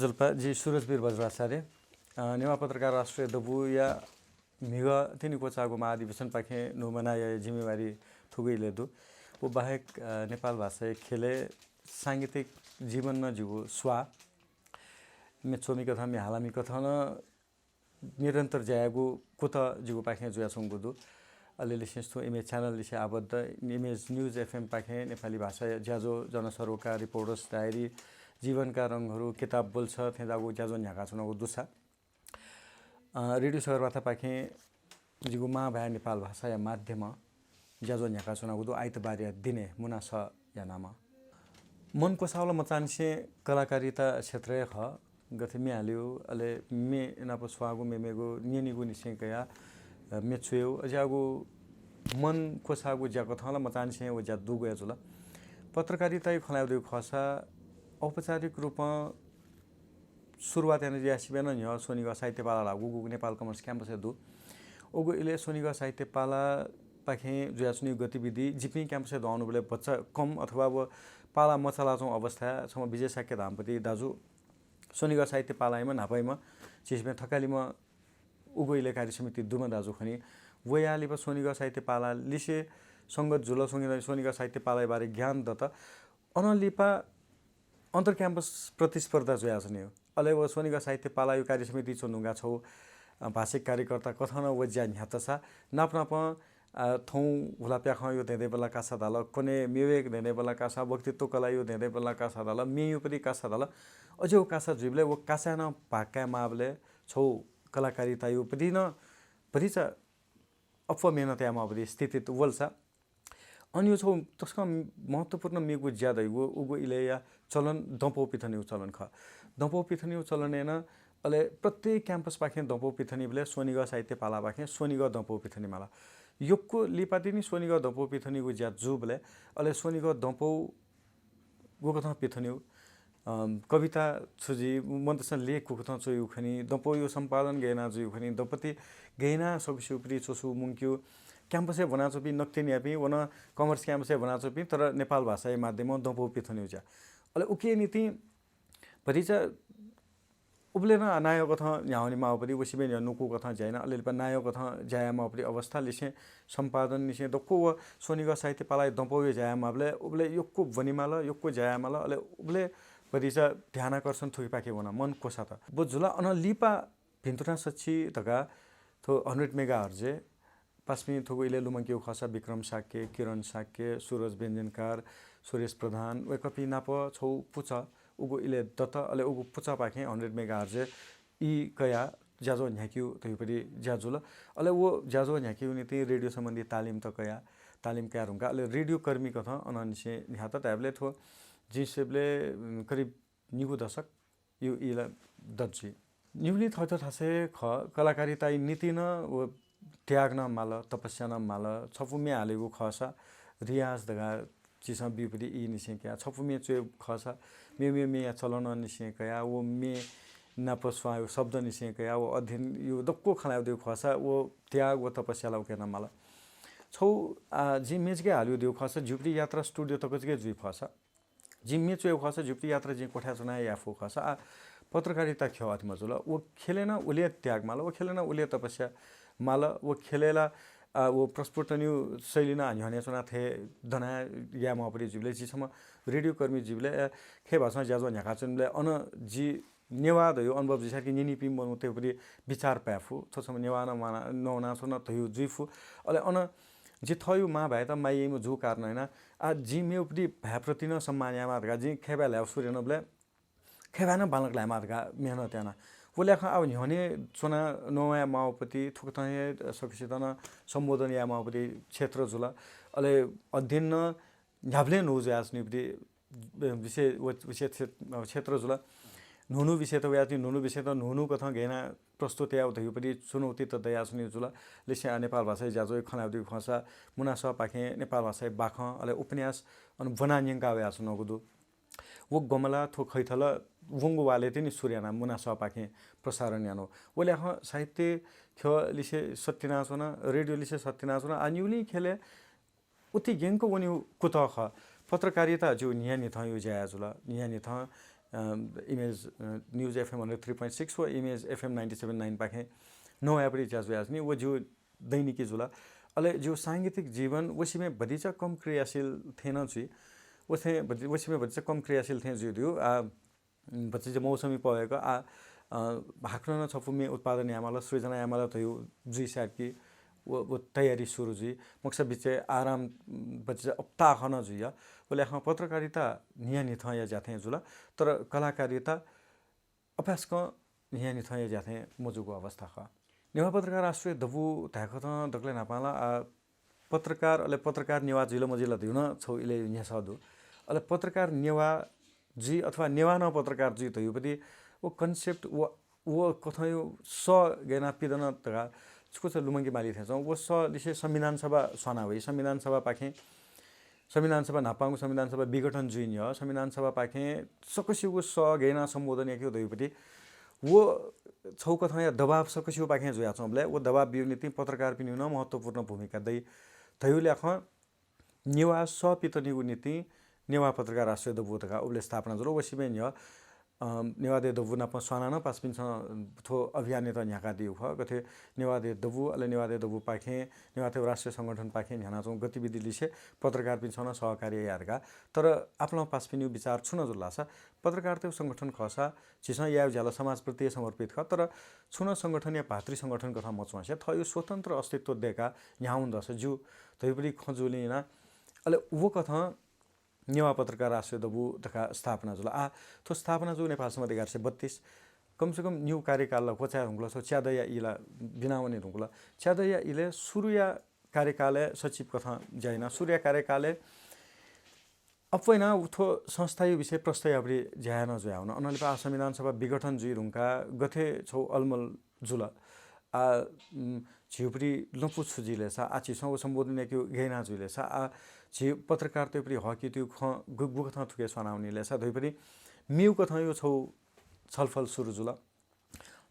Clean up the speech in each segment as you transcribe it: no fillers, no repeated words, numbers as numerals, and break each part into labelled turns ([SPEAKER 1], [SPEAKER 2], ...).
[SPEAKER 1] जल्पा जी सूरजवीर बज्राचार्य नेवा पत्रकार राष्ट्रिय दबु या मिग तिनी कोचाको महाधिवेशन पाखे नुमना या जिम्मेवारी थुगैले दु वो बाहेक नेपाल भाषा खेले सांगीतिक जीवन न जीवो स्वा मेचोमी कथा मे हालामी कथा न निरन्तर जायगु कुत जीवो पाखे जुया छंगु दु अलिले सिस्तो इमेज च्यानल लिसे आबद्ध इमेज न्यूज एफएम पाखे नेपाली भाषा ज्याजो जनसरोकार रिपोर्टर्स डायरी जीवनका रङहरू किताब बोल्छ थेजागु ज्याजो न्याका छुनको दुसा रेडियो सगरमाथा पाखे जिगु मा भया नेपाल भाषा या माध्यम ज्याजो न्याका छुनको दु आइतबार दिने मुनास या नाम मनको सावला मचानसे कलाकारिता क्षेत्र ख गथे मे हाल्यो अले मे नाप स्वागु मेमेगु निनिगु निसेकया मेछुयो अजागु मन कोसागु ज्याको थला मचानसे व ज्या दुगु याजुला पत्रकारिता खलाउ खसा औपचारिक रूपमा सुरुवात यानी ज्यासिबेन न्य सोनिगा साहित्यपाला लागु नेपाल कमर्स क्याम्पस दु ओगु इले सोनिगा साहित्यपाला पाखे जुयासुनी गतिविधि जिपी क्याम्पस दउनु बेले बच्चा कम अथवा वो पाला मचला चौ अवस्था सम विजय साक्य धामपति दाजु सोनिगा साहित्यपालामा नापाइमा चिसमे थकालीमा उगु इले कार्य समिति दुमा दाजु खनी वयाली प सोनिगा साहित्यपाला लिसे संगत जुल सोनिगा साहित्यपाला बारे ज्ञान दत अनलिपा अन्तर क्याम्पस प्रतिस्पर्धा जुया छ नि अले व सोनिगा साहित्यपाला यो कार्य समिति चुनुगा छौ भाषिक कार्यकर्ता कथन व ज्या न्यातसा नापनाप थौ हुलाप्या ख यो देदे बेला कासा दाल कोने मेवेक देदे बेला कासा व्यक्तित्व कला यो देदे बेला कासा दाल मेयु पनि कासा दाल अझै कासा जुइबले व कासा न भाका माबले छौ कलाकारिता यो पनि न परिचा अफ मेहनत या माबले स्थिति वलसा अनि यो छौ तस्का महत्त्वपूर्ण मेगु ज्यादै वो उगु इलेया चलन दम्पो पिथनी चलन ख दम्पो पिथनी चलन हैन अले प्रत्येक क्याम्पस पाखे दम्पो पिथनी बेले सोनिगा साहित्यपाला पाखे सोनिगा दम्पो पिथनी माला योकको लिपादिनी सोनिगा दम्पो पिथनी गु ज्या जुबले अले सोनिगा दम्पो गु कथा पिथनी कविता छुजी मन्तसन लेख को कथा चोयु खनी दम्पो यो सम्पादन गएना जुयु खनी दम्पति गएना सबसु उपरि चोसु मुंक्यो क्याम्पसै बनाचोपी नक्तेनियापी वन कमर्स क्याम्पसै बनाचोपी तर नेपाल भाषा माध्यममा दम्पो पिथनी उजा अले उके नीति परिचा उबले न नायो कथा न्याउनी मापरि वसिबे नुकु कथा जाइन अलिलपा नायो कथा जाया मापरि अवस्था लिसे सम्पादन निसे दक्को व सोनिगा साहित्यपाला दम्पो यो जाया माबले उबले योक्को वनिमाला योक्को जाया माला अले उबले परिचा ध्यान आकर्षण थुकी पाके वना मन कोसा त बुझुला अन लिपा भिन्तुना सच्ची तका थो 100 मेगाहर्ज पास्मी थोगो इले लुमंक्यो खसा विक्रम साक्य किरण साक्य सूरज व्यञ्जनकार सुरेश प्रधान वे कपि नाप छौ पुचा उगु इले दत्त अले उगु पुचा पाखे 100 मेगाहर्ज इ कया ज्याजो न्याक्यु तैपरि ज्याजुल अले वो ज्याजो न्याक्यु नीति रेडियो सम्बन्धी तालिम त कया तालिम क्या रुंगा अले रेडियो कर्मी कथा अननिसे न्यात ट्याब्ले थो जिसेबले करिब निगु दशक यो इला दज्जी निउली थथ थसे ख कलाकारिता नीति न वो त्याग न माल तपस्या न माल छफुमे हालेको खसा रियाज दगा चिसा बिपरि इ निसे क्या छफुमे चो खसा मे या चलन निसे क्या वो मे नपस्वा शब्द निसे क्या वो अध्ययन यो दक्को खलाउ देउ खसा वो त्याग वो तपस्या लाउ केना माल छौ जि मेजके हाल्यो देउ खसा झुप्री यात्रा स्टुडियो तकजके जुइ खसा जि मे चो खसा झुप्री यात्रा जि कोठा चुना याफो खसा पत्रकारिता ख्यो आत्मजुल वो खेलेन उले त्याग माल वो खेलेन उले तपस्या माला वो खेलेला वो प्रस्फुटन्यु शैलीना हने सुना थे दना या मापरि जिबले जिसम रेडियो कर्मी जिबले खे भाषा ज्याजो न्याकाचनले अन जी नेवा दयो अनुभव जिसा कि निनी पिम बनउते परि विचार पाफु छसम नेवा न माना नौना सुन थयु जुइफु अले अन जी थयु मा भए त माइएमु जु कारण हैन आ जी मेउपरि भ्याप्रति न सम्मान यामा दगा जी खेबा ल्याउ सुरेनबले खेबा न बालक ल्यामा दगा मेहनत याना बोले खा अब न्हने चुना नया माओपति थुक्तने सकिसितन सम्बोधन या माओपति क्षेत्र जुल अले अध्ययन न्याब्ले नोज यास्निपति विषय क्षेत्र जुल नुनु विषय त याति नुनु विषय त नुनु कथा गेना प्रस्तुत या उतयु पनि चुनौती त दयास्नि जुल लिसे नेपाल भाषा ज्याजो खनाउदी खसा मुनास पाखे नेपाल भाषा बाख अले उपन्यास अन बनान्यंका यास नगुदु वो गमला थो खैथला वंगु वाले तिनी सूर्यना मुनासा पाखे प्रसारण यानो ओले साहित्य ख लिसे सत्यनासना रेडियो लिसे सत्यनासना अन्युली खेले उति गेङको वनि कुत ख पत्रकारिता जो नियानि थ यो जाया जुल नियानि थ इमेज न्यूज FM 103.6 व इमेज FM 97.9 पाखे नोया परि जाजव्याजनी वो जो दैनिकी जुला अले जो सांगीतिक जीवन उसी में बगीचा कम क्रियाशील थे ना जी उसी में बगीचा कम क्रियाशील थे जो दियो बच्चे जो मौसमी पड़ेगा भाक्न न छपुमे उत्पादन यामाला सृजना यामाला तो यो जी साइड की वो तैयारी शुरू जी मकसद बिचे आराम बच्चे अपता खाना जुया बोले हाँ पत्रकारिता नियमित था या जाते हैं जुला तर कलाकारिता अभ्यास का नियमित था या जाते हैं मौजूद अवस्था का नेवा पत्रकार राष्ट्रीय दबु ताको त दक्ले नापाला पत्रकार अले पत्रकार नेवा जिलो मजिला दिउन छौ इले यहाँ सदु अले पत्रकार नेवा जी अथवा नेवा न पत्रकार जी त यो पनि वो कन्सेप्ट वो कथायो स गेना पिदन तगा कुछ लुमंगी माली थे वो स लिसे संविधान सभा सना हुई संविधान सभा पाखे संविधान सभा नापांग संविधान सभा विघटन जुइन य संविधान सभा पाखे सकसिको स गेना सम्बोधन याक्यो दैपति वो छौ कथा या दबाव सकसिको पाखे जुया छौले वो दबाव विनीति पत्रकार पनि न महत्त्वपूर्ण भूमिका दै थयुले अख नेवा स पितनिगु नीति नेवा पत्रकार राष्ट्रिय दबुतका उले स्थापना जरो वसिबेन य नेवादे दबु नाप स्वाना न पासपिन थो अभियान त न्याका दिउ ख गथे नेवादे दबु अले नेवादे दबु पाखे नेवाते राष्ट्रिय संगठन पाखे न्याना चौ गतिविधि लिसे पत्रकार पिन छन सहकारी यारका तर आफ्नो पासपिन विचार छुन जुलासा पत्रकार ते संगठन खसा चिसा या ज्याला समाज प्रति समर्पित ख तर छुन संगठन या भातृ संगठन कथा मचवासे थयो स्वतन्त्र अस्तित्व देका यहाँ हुँदछ जु तैपरि खजुलिना अले वो कथा नेवा पत्रकार राष्ट्रिय दबु तका स्थापना जुला थो स्थापना जो नेपाल समाज 1132 कम से कम न्यू कार्यकाल कोचा हुँगला सो च्यादया इला बिनाउने हुँगला च्यादया इले सूर्य कार्यकालय सचिव कथा जाइना सूर्य कार्यकालय अपैना उठो संस्थायी विषय प्रस्तावरी ज्यान जुयाउन अनलिपा संविधान सभा विघटन जुइ रुङका गथे छौ अलमल जुला झिउपरी लपु छुजिले सा आछि सौ सम्बोधन के गेना जुइले सा झि पत्रकार तेपरि हकी त्यो गुगु कथा थुके सनाउनीले सा धैपरि मिउ कथा यो छौ छलफल सुरु जुला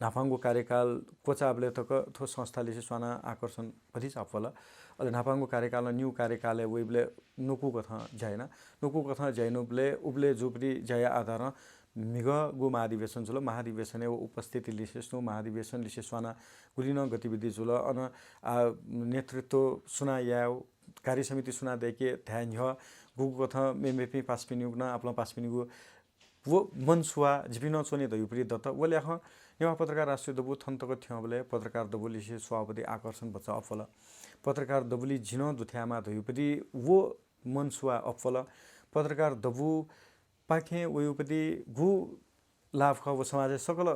[SPEAKER 1] नाफाङको कार्यकाल कोचाबले तक थो संस्थाले सना आकर्षण पनि सफल अले नाफाङको कार्यकाल न्यू कार्यकालय वेबले नुकु कथा जायना नुकु कथा जाइनुबले उबले जुपरी जाया आधार मिग गु महाधिवेशन जुल महाधिवेशन उपस्थिति लिसेस्नु महाधिवेशन लिसेस्वाना गुलिन गतिविधि जुल अन नेतृत्व सुना या कार्य समिति सुना देके ध्यान ह गुगु कथा मेमेपी पासपिनिउना आपला पासपिनिगु वो मनसुवा जिपिन चोने दयुपरि दत्त वले ह नेवा पत्रकार राष्ट्रिय दबु थन्तक थ्यबले पत्रकार दबुली से स्वावधि आकर्षण बच्चा अफल पत्रकार दबुली जिन दुथ्यामा दयुपरि वो मनसुवा अफल पत्रकार दबु पाखे वयुपति गु लाभ ख वो समाज सकल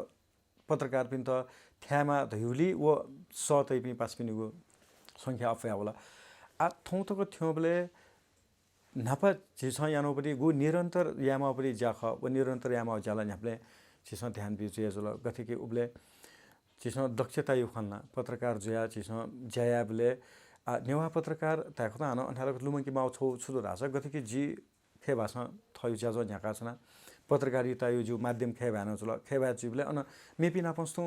[SPEAKER 1] पत्रकार पिन त थ्यामा दयुली वो सतै पि पासपिनिगु संख्या अफया होला आ थौतक थ्यबले नापा छिस यानोपरि गु निरन्तर यामापरि जाख व निरन्तर यामा जाला न्यापले छिस ध्यान बिजुया जुल गथे के उबले छिस दक्षता यो खन्ना पत्रकार जुया छिस जयाबले नेवा पत्रकार ताखता न अन्ठालक लुमकी माउ छौ छुदो रास गथे के जी खे भाषा थयु ज्याजो न्याका छना पत्रकारिता यो जो माध्यम खे भ्यान जुल खे भ्या जुबले अन मेपि नापस्तु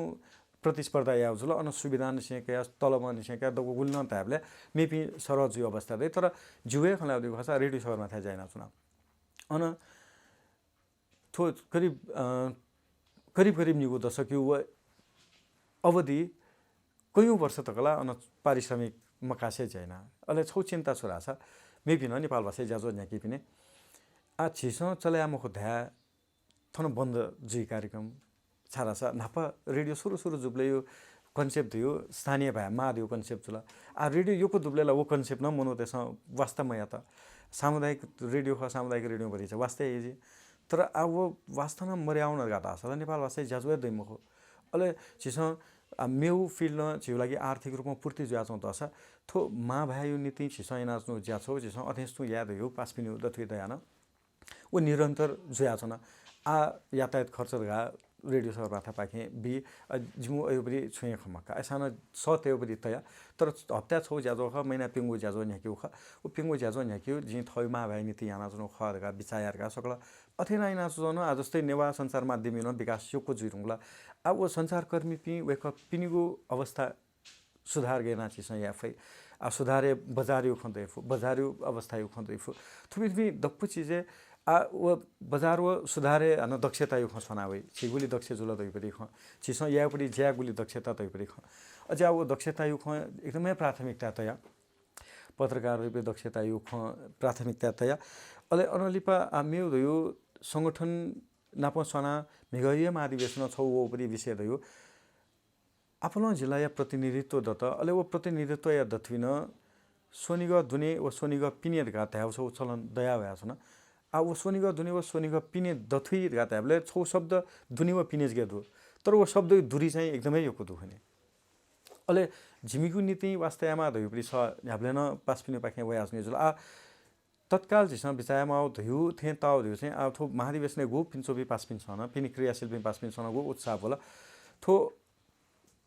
[SPEAKER 1] प्रतिस्पर्धा या जुल अन सुविधा निसेका तलमा निसेका दगु गुल्न ताबले मेपि सरह जु अवस्था दे तर जुवे खला दिगु खसा रेडियो शहरमा था जाइना चुना अन थो करिब निगु दशक व अवधि कयौं वर्ष तकला अन पारिश्रमिक मकासे जाइना अले छौ चिन्ता छुरा छ मेपि न नेपाल भाषा ज्याजो न्याकी पिने आ छिसो चल्या मखो ध्या थन बन्द जी कार्यक्रम छारासा नापा रेडियो सुरु जुब्ले यो कन्सेप्ट थियो स्थानीय भाषामा दियो कन्सेप्ट जुला आ रेडियो योको दुब्लेला वो कन्सेप्ट न मनो तेस वास्तवमा या त सामुदायिक रेडियो ख सामुदायिक रेडियो भरि छ वास्तव यजी तर आ वो वास्तवमा मर्याउन गाता छ नेपाल भाषा ज्याजो दैमखो अले छिस मेउ फिल्ड छिउ लागि आर्थिक रूपमा पूर्ति ज्याछौ तस थो मा भायु नीति छिस इनाच्नु ज्याछौ छिस अथेस्तु याद हो पासपिनु दथुइ दयान वो निरन्तर ज्याछौ न आ यातायात खर्च गा रेडियो सभा पाखे बि जिमु अयुबरी छुए खमका ऐसा सतेबरी तया तर हप्ता छौ ज्याजो ख महिना पिंगु ज्याजो न्याक्यु ख उ पिंगु ज्याजो न्याक्यु जि थय मा भाइ नीति याना जुन खरगा बिचायरका सकल अथेना इना जुन आज जस्तै नेवा संचार माध्यम न विकास योको जुरुङला आ वो संचारकर्मी पि वेक पिनिगु अवस्था सुधार गेना छिस याफै आ सुधारे बजारियो खन्दै बजारियो अवस्था यो खन्दै थुबि दप्पु चिजे वो बाजार वो सुधारे अन दक्षता यो खसना हुई छिगुली दक्ष जुल दई परि ख छिस या परि ज्या गुली दक्षता दई परि ख अझ वो दक्षता यो ख एकदमै प्राथमिकता तया पत्रकार रूपे दक्षता यो ख प्राथमिकता तया अले अनलिपा आम्यु दयो संगठन नापसना मिगरियम अधिवेशन छौ वो परि विषय दयो आफ्नो जिल्ला या प्रतिनिधित्व दत अले वो प्रतिनिधित्व या दथविन सोनिग दुने व सोनिग पिनेर गा त्याउ छौ चलन दया भया छन आ वो सोनिग दुने व सोनिग पिने दथुइ गा त्याबले छौ शब्द दुने व पिनेज गेदु तर वो शब्द दुरी चाहिँ एकदमै यो कुदु हुने अले झिमिगु नीति वास्तवमा दयु परि छ ह्याब्ले न पास पिने पाखे वया आस्ने जुल आ तत्काल जिस विचारमा धयु थे ताउ धयु चाहिँ आ थो महाधिवेशन गो पिन्छोबी पास पिन छन पिनि क्रियाशील पिन पास पिन छन गो उत्साह बोला थो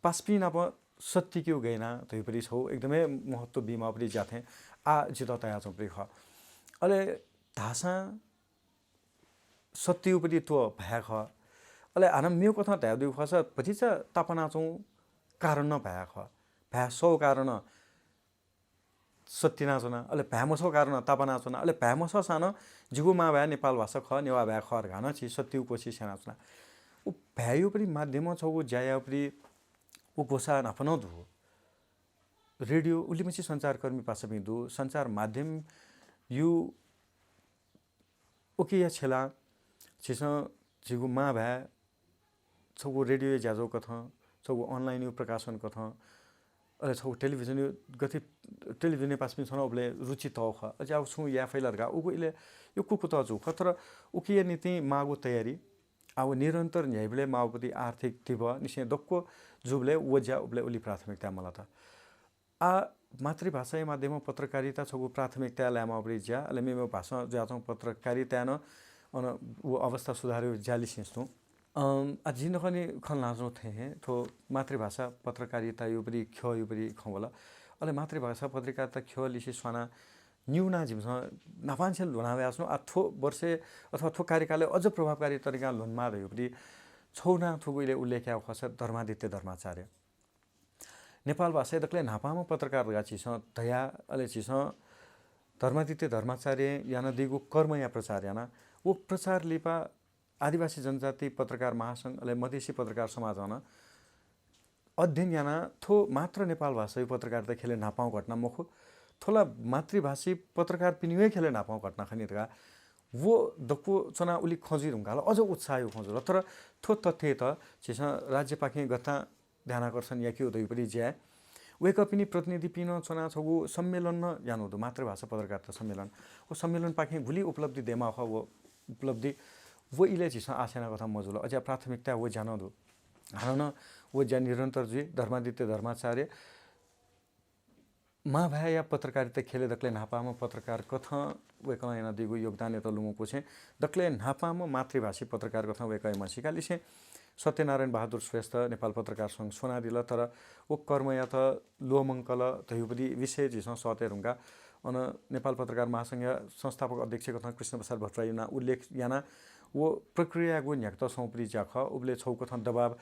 [SPEAKER 1] पास पिन अब सत्य क्यों गएना धयु परि छौ एकदमै महत्व बिमा परि जाथे आ जित तया छौ परि ख अले धासा सत्य उपरि तो भया ख अले आनम म्यु कथा ध्याउ दिउ खस पछिचा तापना छौ कारण न भया ख भया सौ कारण सत्य नाचना अले भ्यामसो कारण तापना चुना अले भ्यामसो सानो जिगु मा भया नेपाल भाषा ख नेवा भया खर घान छि सत्य कोशी सेना चुना उ भ्यायो पनि माध्यम छ उ जाया पनि उ घोषा नफनो दु रेडियो उलिमछि सञ्चारकर्मी पासबि दु सञ्चार माध्यम यु ओके या छेला छिस जिगु मा भया छगु रेडियो जाजो कथा छगु अनलाइन यु प्रकाशन कथा अले छौ टेलिभिजन गति टेलिभिजन पास पनि छन उले रुचि त ख अझ आउ छु या फैलर गा उले यो कुकु त जु खतर उकिय नीति मागु तयारी आउ निरन्तर न्यायबले माओपति आर्थिक दिव निसे दक्को जुबले वजा उले उली प्राथमिकता मला त आ मातृभाषा माध्यम पत्रकारिता छगु प्राथमिकता ल्यामा उपरि ज्या अले मेमो भाषा ज्याचौ पत्रकारिता न अन उ अवस्था सुधार्यो जाली सिंस्तु अजिन खनि खन लाजो थे थो मातृभाषा पत्रकारिता यो पनि ख्यो यो पनि खवला अले मातृभाषा पत्रकारिता ख्यो लिसि स्वाना न्यूना जिमस नाफान्सेल लुनावे आस्नो अथो वर्षे अथवा थो कार्यकालय अझ प्रभावकारी तरिका लुनमा रह्यो पनि छौना थुगुले उल्लेख्या खस धर्मादित्य धर्माचार्य नेपाल भाषा दक्ले नापामा पत्रकार गाछि छ दया अले छिस धर्मादित्य धर्माचार्य याना दिगु कर्म या प्रचार याना वो प्रचार लिपा आदिवासी जनजाति पत्रकार महासंघ अले मधेसी पत्रकार समाज हन अध्ययन याना थो मात्र नेपाल भाषा पत्रकारिता खेले नापाउ घटना मुखु थोला मातृभाषी पत्रकार पिनिवे खेले नापाउ घटना खनितका वो दक्को चना उली खजिर हुँगाला अझ उत्साह खजुर तर थो तथ्य त छिस राज्य पाखे गथा ध्यान आकर्षण या के उदय पनि ज्या वेक पनि प्रतिनिधि पिन चना छगु सम्मेलन न यानो दु मातृभाषा पत्रकारिता सम्मेलन ओ सम्मेलन पाखे भुली उपलब्धि देमा ख वो उपलब्धि वो इले छिस आसेना कथा मजुल अझ प्राथमिकता वो जानो दु हान वो ज्या निरन्तर जी धर्मादित्य धर्माचार्य मा भया या पत्रकारिता खेले दक्ले नापामा पत्रकार कथा वेक याना दिगु योगदान त लुमु पुछे दक्ले नापामा मातृभाषी पत्रकार कथा वेक मसिकाली से सत्यनारायण बहादुर श्रेष्ठ नेपाल पत्रकार संघ सोना दिल तर ओ कर्म या त लोमङ्कल तयुपदी विषय जिस सतेरुङका अन नेपाल पत्रकार महासंघ संस्थापक अध्यक्ष कथा कृष्ण प्रसाद भट्टराईना उल्लेख याना वो प्रक्रिया गो न्याक्त सौपरी जाख उबले छौ कथा दबाव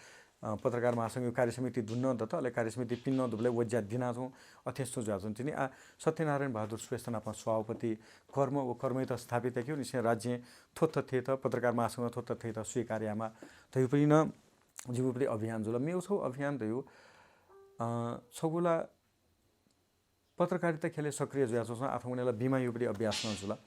[SPEAKER 1] पत्रकार महासंघ कार्यसमिति दुन्न दत अले कार्यसमिति पिन्न दुबले वज्या दिना छौ अध्यक्ष जाजन तिनी आ सत्यनारायण बहादुर श्रेष्ठ नापा सभापति कर्म वो कर्मै त स्थापित क्यौ निसे राज्य थोत थे त पत्रकार महासंघ थोत थे त स्वीकार्यमा तयु पनि न जीव पनि अभियान जुल मेउ छौ अभियान दयु छगुला पत्रकारिता खेले सक्रिय ज्यासो छ आफुनेला बिमा यु पनि अभ्यास न जुल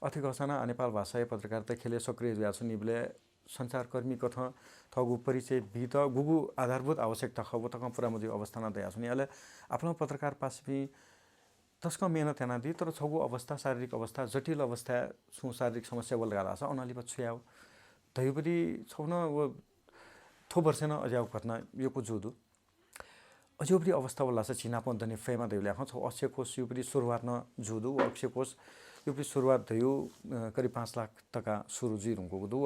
[SPEAKER 1] अथि घसना नेपाल भाषा पत्रकारिता खेले सक्रिय ज्यासो निबले सञ्चारकर्मी कथा थगु परिचय भित गुगु आधारभूत आवश्यकता खबो तक पुरा मुजी अवस्था न दया सुनि अले आफ्नो पत्रकार पास भी तस्का मेहनत याना दि तर छगु अवस्था शारीरिक अवस्था जटिल अवस्था सु शारीरिक समस्या बोल गाला छ अनाली पछ्याउ तयुपरि छौन वो थो वर्ष न अजाउ घटना यो को जुदु अझोपरि अवस्था बोला छ चिनापन दने फेमा देउले छ अक्षय कोष युपरि सुरुवात न जुदु अक्षय कोष युपरि सुरुवात दयु करिब 5 लाख टका सुरु जी रुङको दु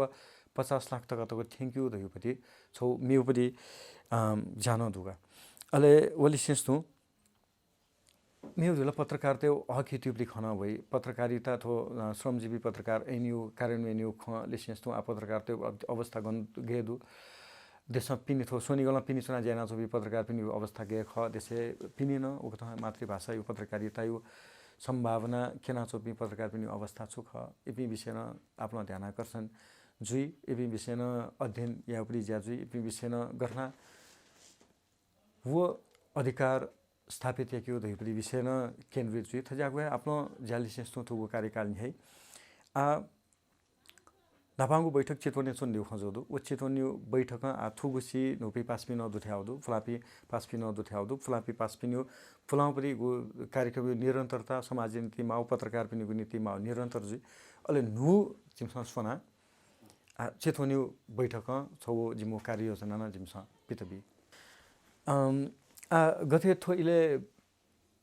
[SPEAKER 1] 50 लाख टका तको थ्यांक यू दयुपति छौ मेउपति जानो दुगा अले वलि सिंस्तु मेउ दुला पत्रकार ते अखितिपरि खना भई पत्रकारिता थो श्रमजीवी पत्रकार एनयू कार्यान्वयन एनयू ख लिसिंस्तु आ पत्रकार ते अवस्था गन गेदु देशमा पिनि थो सोनिगला पिनि सुना ज्याना छबि पत्रकार पिनि अवस्था गे ख देशे पिनि न उकथा मातृभाषा यो पत्रकारिता यो संभावना केना चोपी पत्रकार पनि अवस्था छु ख एपी विषय न आफ्नो ध्यान आकर्षण जुई एपी विषय न अध्ययन या उपरी ज्या जुई एपी विषय न गर्न वो अधिकार स्थापित या क्यों धैपरी विषय न केंद्रित जुई था जागवे आफ्नो ज्यालिसेंस तो वो कार्यकाल नहीं है नापांगु बैठक चितवने सुन दिउ खजोदु वो चितवने बैठक थुगुसी नोपी पासपी न दुथ्याउदु फलापी पासपी न दुथ्याउदु फलापी पासपी न्यू फलाउ पनि गो कार्यक्रम निरन्तरता समाज नीतिमा पत्रकार पनि गो नीतिमा निरन्तर जुई अले नु जिमसा सोना चितवने बैठक छौ जिमो कार्य योजना न जिमसा पितबी गथे थोइले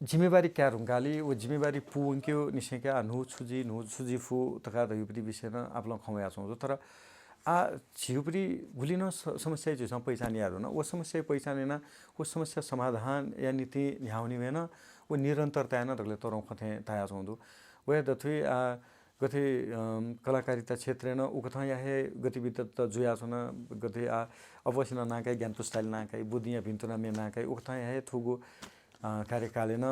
[SPEAKER 1] जिम्मेवारी क्या रुंगाली वो जिम्मेवारी पुंक्यो निशेका नु छुजी फु तका दयुपरी विषय न आपला खमया छौ तर छिउपरी गुलिन समस्या जो सम पहिचान यारो न वो समस्या पहिचाने न वो समस्या समाधान या नीति न्याउनी भएन वो निरन्तरता न तकले तरौ खथे ताया छौ वे दथुइ गथे कलाकारिता क्षेत्र न उकथा या है गतिविधि त जुया छन गथे अवश्य नाकाई ज्ञान पुस्ताल नाकाई बुद्धिया भिन्तुना मे नाकाई उकथा या है थुगु कार्यकालेन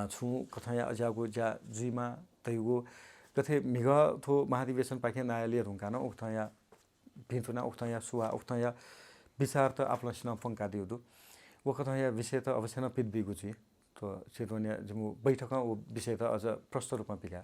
[SPEAKER 1] छु कथा या अजागो जा जुइमा तैगो कथे मिगा थो महाधिवेशन पाखे न्यायालय रुंकान उक्था या भिन्तुना उक्था या सुवा उक्था या विचार त आफ्नो सिना पंका दिउदु वो कथा या विषय त अवश्य न पिदबिगु छि तो चितवने जमु बैठकमा वो विषय त अझ प्रष्ट रूपमा पिका